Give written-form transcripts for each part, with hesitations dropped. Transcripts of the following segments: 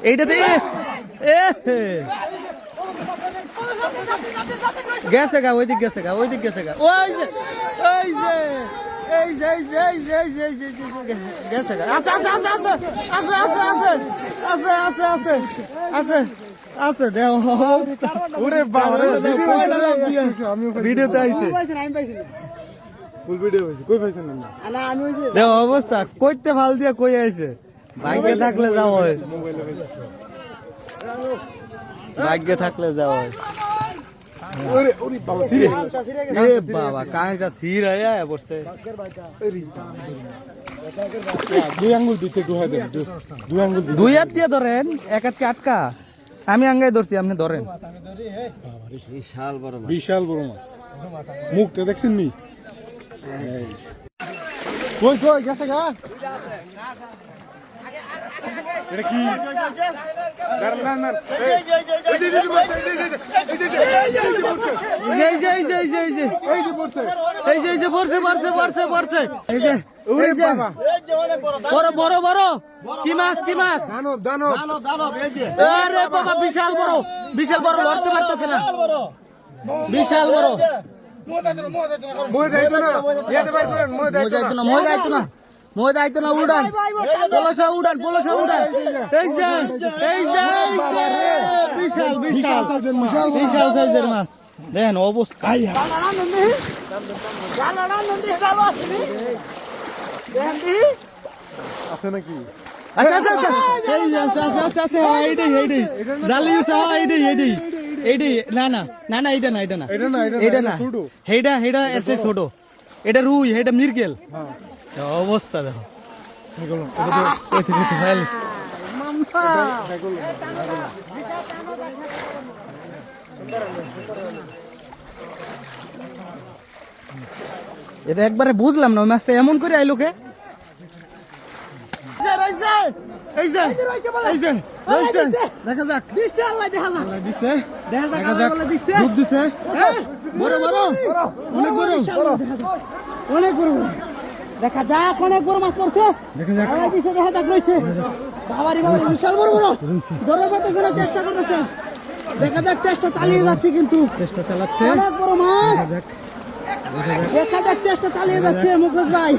এইটাতে গেছে গা ওইদিক গেছে গা ওইদিক গেছে গা ওই যে এই যে এই যে এই যে এই যে এই যে গেছে গা আছে আছে আছে আছে আছে আছে আছে আছে আছে আছে দেও ওরে বাবা ভিডিওতে আইছে ফুল ভিডিও হইছে কই পাইছেন না দেও অবস্থা কইতে ফাল দিয়া কই আইছে ভাগ্যে থাকলে যাও হয় ভাগ্যে থাকলে যাও হয় ওরে ওরে বাবা সিরে এ বাবা কাঁচা সির আয়া পড়ছে দুই আঙ্গুল দিতে দুহাই দেন দুই আঙ্গুল দুই হাত দিয়ে ধরেন এক হাতকে আটকা আমি আঙ্গাই ধরছি আপনি ধরেন বিশাল বড় মাছ মুখটা দেখছেন নি কই কই গেছে গা এটা কি বড় বড় কি মাছ কি মাছ আরে বাবা বিশাল বড় লড়তে পারতেছে না বিশাল বড় মই দায়িত্ব না উড়ান পলসা উড়ান এই যে বিশাল সাইজের মাছ দেখেন অবস্থা আছে নাকি ছোট এটা রুই এটা মিরকেল অবস্থা দেখো এটা একবারে বুঝলাম না ওই মাছটা এমন করে আইলো কে দেখা যাক দুধ দিছে বড় অনেক বড় দেখা যাক অনেক বড় মাছ পড়ছে দেখা যাক রয়েছে বাবারি বিশাল বড় চেষ্টা করতেছে দেখা যাক চেষ্টা চালিয়ে যাচ্ছে কিন্তু চেষ্টা চালাচ্ছে অনেক বড় মাছ দেখা যাক চেষ্টা চালিয়ে যাচ্ছে মুকেশ ভাই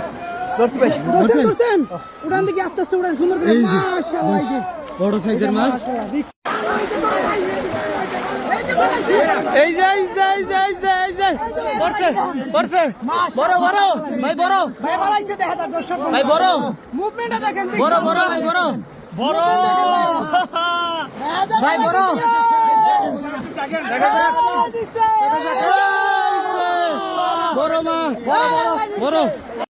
ধরছেন উড়ান দিকে আস্তে আস্তে উড়ান সুন্দর করে মাশাআল্লাহ বড় সাইজের মাছ এই যে পড়ছে বড় ভাই বাড়াইছে দেখা যাক দর্শক ভাই বড় মুভমেন্টটা দেখেন বড় ভাই বড় ভাই বড় দেখা যাক বড় মাছ বড়